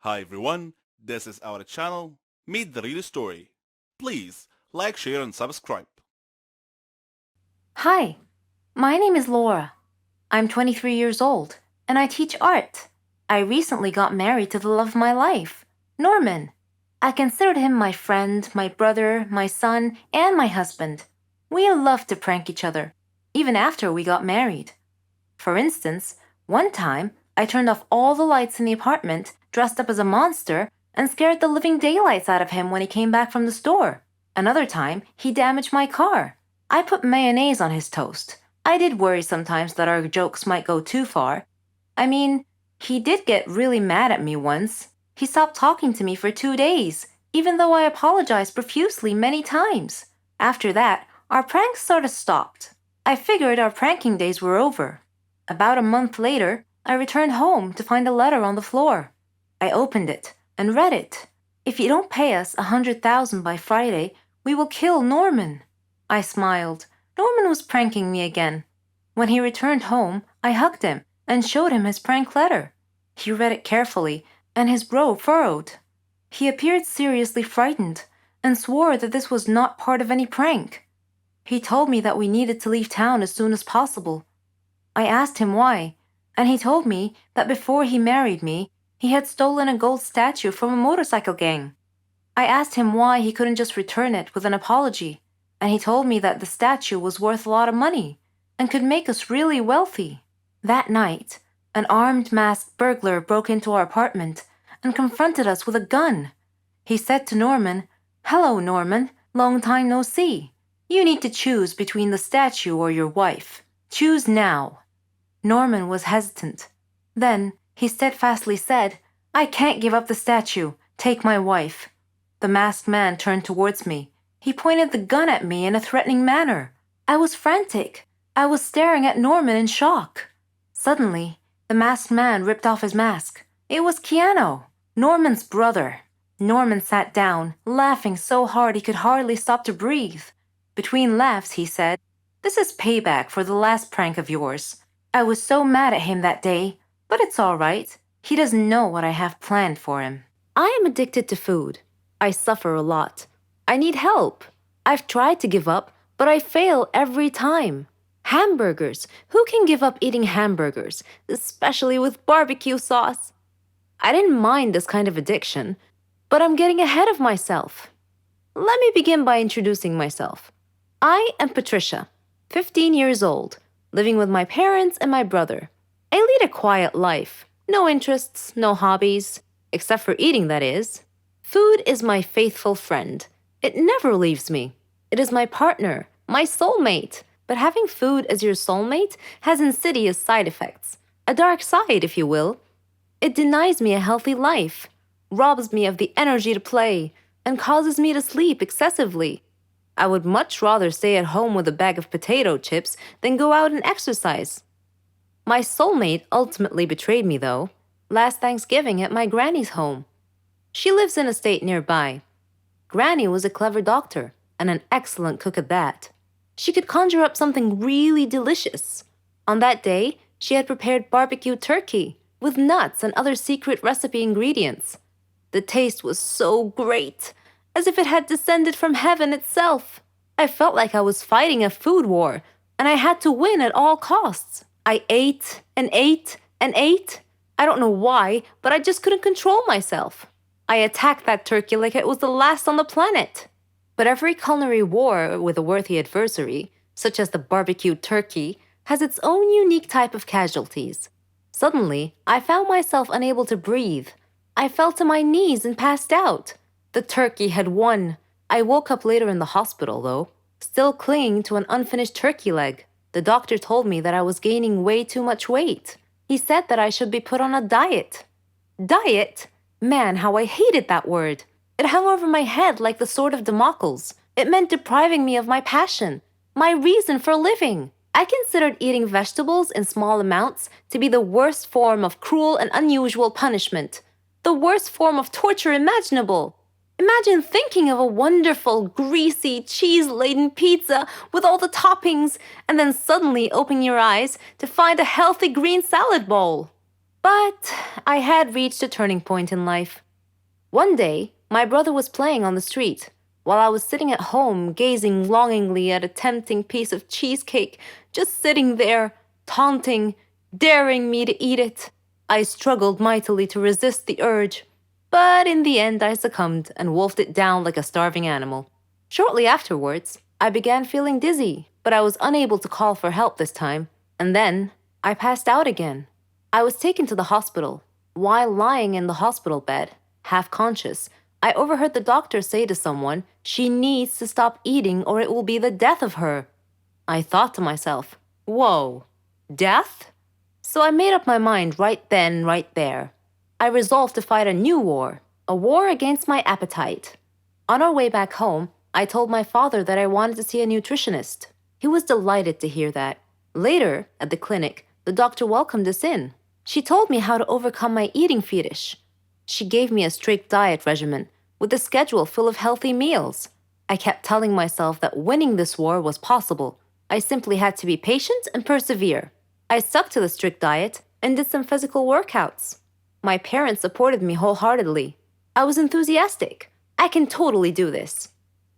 Hi everyone, this is our channel, Meet the Real Story. Please like, share and subscribe. Hi, my name is Laura. I'm 23 years old, and I teach art. I recently got married to the love of my life, Norman. I considered him my friend, my brother, my son, and my husband. We loved to prank each other, even after we got married. For instance, one time I turned off all the lights in the apartment, dressed up as a monster, and scared the living daylights out of him when he came back from the store. Another time, he damaged my car. I put mayonnaise on his toast. I did worry sometimes that our jokes might go too far. I mean, he did get really mad at me once. He stopped talking to me for 2 days, even though I apologized profusely many times. After that, our pranks sort of stopped. I figured our pranking days were over. About a month later, I returned home to find a letter on the floor. I opened it and read it. If you don't pay us 100,000 by Friday, we will kill Norman. I smiled. Norman was pranking me again. When he returned home, I hugged him and showed him his prank letter. He read it carefully, and his brow furrowed. He appeared seriously frightened and swore that this was not part of any prank. He told me that we needed to leave town as soon as possible. I asked him why, and he told me that before he married me, he had stolen a gold statue from a motorcycle gang. I asked him why he couldn't just return it with an apology, and he told me that the statue was worth a lot of money and could make us really wealthy. That night, an armed masked burglar broke into our apartment and confronted us with a gun. He said to Norman, "Hello, Norman, long time no see. You need to choose between the statue or your wife. Choose now." Norman was hesitant. Then he steadfastly said, "I can't give up the statue. Take my wife." The masked man turned towards me. He pointed the gun at me in a threatening manner. I was frantic. I was staring at Norman in shock. Suddenly, the masked man ripped off his mask. It was Keanu, Norman's brother. Norman sat down, laughing so hard he could hardly stop to breathe. Between laughs, he said, "This is payback for the last prank of yours. I was so mad at him that day, but it's all right. He doesn't know what I have planned for him." I am addicted to food. I suffer a lot. I need help. I've tried to give up, but I fail every time. Hamburgers. Who can give up eating hamburgers, especially with barbecue sauce? I didn't mind this kind of addiction, but I'm getting ahead of myself. Let me begin by introducing myself. I am Patricia, 15 years old, living with my parents and my brother. I lead a quiet life. No interests, no hobbies, except for eating, that is. Food is my faithful friend. It never leaves me. It is my partner, my soulmate. But having food as your soulmate has insidious side effects. A dark side, if you will. It denies me a healthy life, robs me of the energy to play, and causes me to sleep excessively. I would much rather stay at home with a bag of potato chips than go out and exercise. My soulmate ultimately betrayed me, though, last Thanksgiving at my granny's home. She lives in a state nearby. Granny was a clever doctor and an excellent cook at that. She could conjure up something really delicious. On that day, she had prepared barbecue turkey with nuts and other secret recipe ingredients. The taste was so great, as if it had descended from heaven itself. I felt like I was fighting a food war, and I had to win at all costs. I ate and ate and ate. I don't know why, but I just couldn't control myself. I attacked that turkey like it was the last on the planet. But every culinary war with a worthy adversary, such as the barbecued turkey, has its own unique type of casualties. Suddenly, I found myself unable to breathe. I fell to my knees and passed out. The turkey had won. I woke up later in the hospital, though, still clinging to an unfinished turkey leg. The doctor told me that I was gaining way too much weight. He said that I should be put on a diet. Diet? Man, how I hated that word. It hung over my head like the sword of Damocles. It meant depriving me of my passion, my reason for living. I considered eating vegetables in small amounts to be the worst form of cruel and unusual punishment, the worst form of torture imaginable. Imagine thinking of a wonderful, greasy, cheese-laden pizza with all the toppings, and then suddenly opening your eyes to find a healthy green salad bowl. But I had reached a turning point in life. One day, my brother was playing on the street, while I was sitting at home gazing longingly at a tempting piece of cheesecake, just sitting there, taunting, daring me to eat it. I struggled mightily to resist the urge, but in the end I succumbed and wolfed it down like a starving animal. Shortly afterwards, I began feeling dizzy, but I was unable to call for help this time, and then I passed out again. I was taken to the hospital. While lying in the hospital bed, half conscious, I overheard the doctor say to someone, "She needs to stop eating or it will be the death of her." I thought to myself, whoa, death? So I made up my mind right then, right there. I resolved to fight a new war, a war against my appetite. On our way back home, I told my father that I wanted to see a nutritionist. He was delighted to hear that. Later, at the clinic, the doctor welcomed us in. She told me how to overcome my eating fetish. She gave me a strict diet regimen with a schedule full of healthy meals. I kept telling myself that winning this war was possible. I simply had to be patient and persevere. I stuck to the strict diet and did some physical workouts. My parents supported me wholeheartedly. I was enthusiastic. I can totally do this.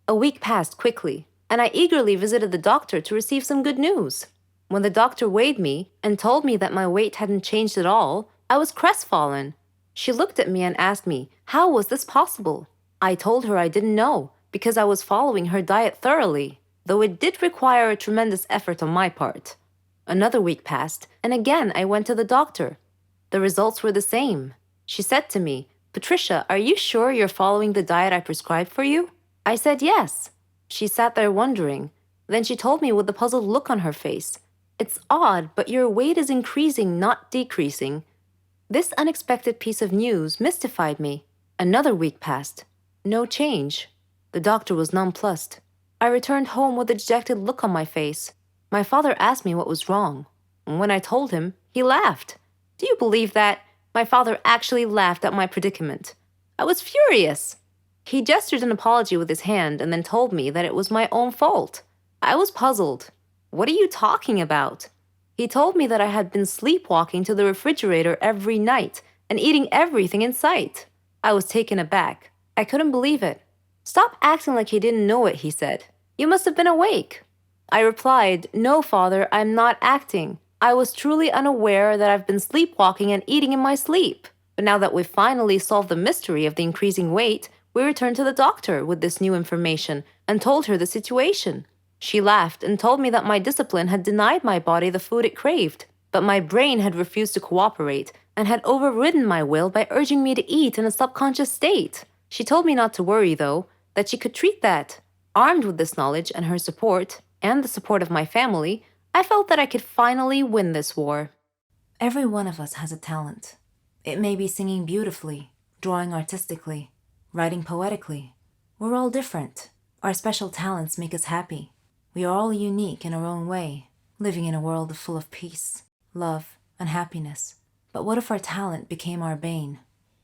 A week passed quickly, and I eagerly visited the doctor to receive some good news. When the doctor weighed me and told me that my weight hadn't changed at all, I was crestfallen. She looked at me and asked me, how was this possible? I told her I didn't know, because I was following her diet thoroughly, though it did require a tremendous effort on my part. Another week passed, and again I went to the doctor. The results were the same. She said to me, "Patricia, are you sure you're following the diet I prescribed for you?" I said yes. She sat there wondering. Then she told me with a puzzled look on her face, "It's odd, but your weight is increasing, not decreasing." This unexpected piece of news mystified me. Another week passed. No change. The doctor was nonplussed. I returned home with a dejected look on my face. My father asked me what was wrong. When I told him, he laughed. Do you believe that? My father actually laughed at my predicament. I was furious. He gestured an apology with his hand and then told me that it was my own fault. I was puzzled. What are you talking about? He told me that I had been sleepwalking to the refrigerator every night and eating everything in sight. I was taken aback. I couldn't believe it. "Stop acting like you didn't know it," he said. "You must have been awake." I replied, "No, Father, I'm not acting. I was truly unaware that I've been sleepwalking and eating in my sleep." But now that we've finally solved the mystery of the increasing weight, we returned to the doctor with this new information and told her the situation. She laughed and told me that my discipline had denied my body the food it craved, but my brain had refused to cooperate and had overridden my will by urging me to eat in a subconscious state. She told me not to worry, though, that she could treat that. Armed with this knowledge and her support, and the support of my family, I felt that I could finally win this war. Every one of us has a talent. It may be singing beautifully, drawing artistically, writing poetically. We're all different. Our special talents make us happy. We are all unique in our own way, living in a world full of peace, love, and happiness. But what if our talent became our bane?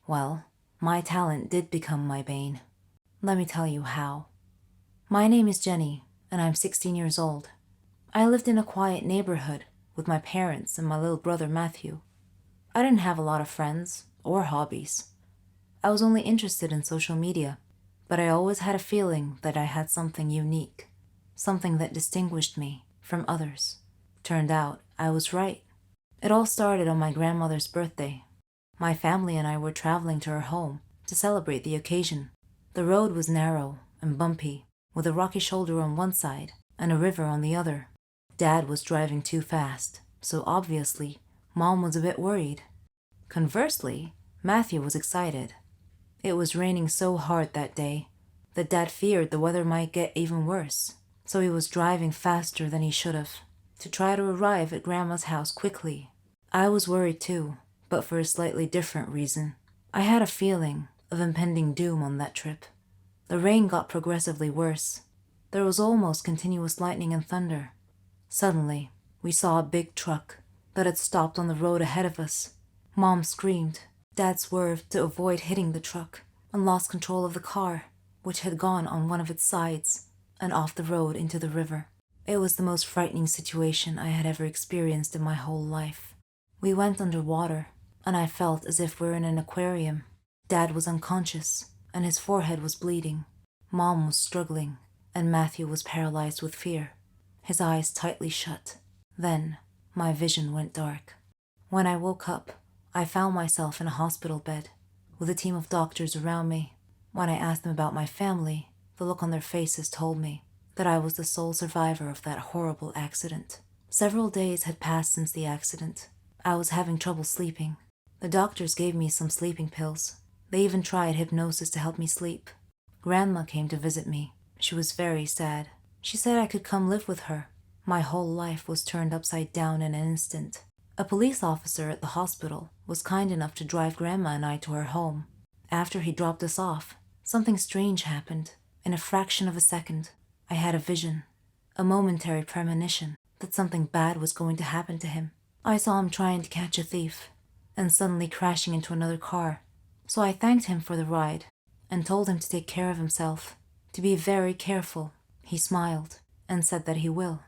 Well, my talent did become my bane. Let me tell you how. My name is Jenny, and I'm 16 years old. I lived in a quiet neighborhood with my parents and my little brother Matthew. I didn't have a lot of friends or hobbies. I was only interested in social media, but I always had a feeling that I had something unique, something that distinguished me from others. Turned out I was right. It all started on my grandmother's birthday. My family and I were traveling to her home to celebrate the occasion. The road was narrow and bumpy, with a rocky shoulder on one side and a river on the other. Dad was driving too fast, so obviously, Mom was a bit worried. Conversely, Matthew was excited. It was raining so hard that day that Dad feared the weather might get even worse, so he was driving faster than he should have to try to arrive at Grandma's house quickly. I was worried too, but for a slightly different reason. I had a feeling of impending doom on that trip. The rain got progressively worse. There was almost continuous lightning and thunder. Suddenly, we saw a big truck that had stopped on the road ahead of us. Mom screamed. Dad swerved to avoid hitting the truck and lost control of the car, which had gone on one of its sides and off the road into the river. It was the most frightening situation I had ever experienced in my whole life. We went underwater, and I felt as if we were in an aquarium. Dad was unconscious, and his forehead was bleeding. Mom was struggling, and Matthew was paralyzed with fear, his eyes tightly shut. Then, my vision went dark. When I woke up, I found myself in a hospital bed, with a team of doctors around me. When I asked them about my family, the look on their faces told me that I was the sole survivor of that horrible accident. Several days had passed since the accident. I was having trouble sleeping. The doctors gave me some sleeping pills. They even tried hypnosis to help me sleep. Grandma came to visit me. She was very sad. She said I could come live with her. My whole life was turned upside down in an instant. A police officer at the hospital was kind enough to drive Grandma and I to her home. After he dropped us off, something strange happened. In a fraction of a second, I had a vision, a momentary premonition that something bad was going to happen to him. I saw him trying to catch a thief, and suddenly crashing into another car. So I thanked him for the ride, and told him to take care of himself, to be very careful. He smiled, and said that he will.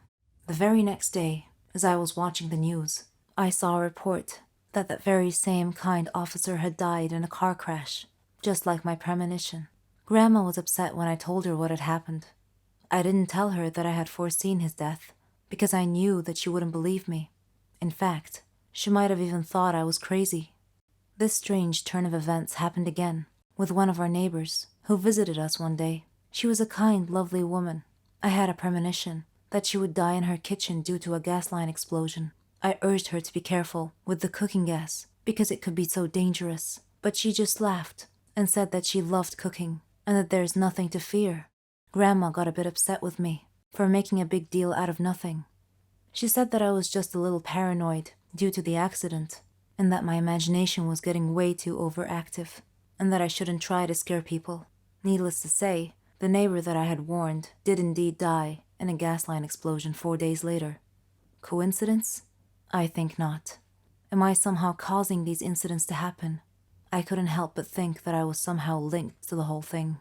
The very next day, as I was watching the news, I saw a report that that very same kind officer had died in a car crash, just like my premonition. Grandma was upset when I told her what had happened. I didn't tell her that I had foreseen his death, because I knew that she wouldn't believe me. In fact, she might have even thought I was crazy. This strange turn of events happened again, with one of our neighbors, who visited us one day. She was a kind, lovely woman. I had a premonition that she would die in her kitchen due to a gas line explosion. I urged her to be careful with the cooking gas, because it could be so dangerous. But she just laughed and said that she loved cooking, and that there's nothing to fear. Grandma got a bit upset with me for making a big deal out of nothing. She said that I was just a little paranoid due to the accident, and that my imagination was getting way too overactive, and that I shouldn't try to scare people. Needless to say, the neighbor that I had warned did indeed die in a gas line explosion 4 days later. Coincidence? I think not. Am I somehow causing these incidents to happen? I couldn't help but think that I was somehow linked to the whole thing.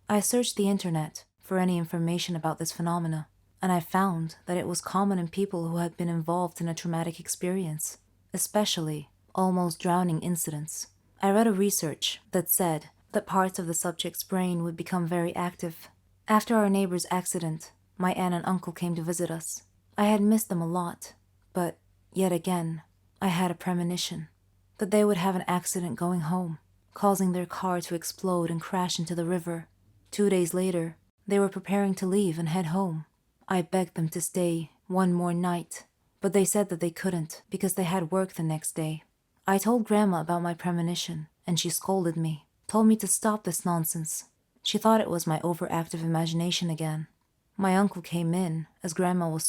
I searched the internet for any information about this phenomena, and I found that it was common in people who had been involved in a traumatic experience, especially almost drowning incidents. I read a research that said that parts of the subject's brain would become very active. After our neighbor's accident, my aunt and uncle came to visit us. I had missed them a lot, but yet again, I had a premonition that they would have an accident going home, causing their car to explode and crash into the river. 2 days later, they were preparing to leave and head home. I begged them to stay one more night, but they said that they couldn't because they had work the next day. I told Grandma about my premonition, and she scolded me, told me to stop this nonsense. She thought it was my overactive imagination again. My uncle came in as Grandma was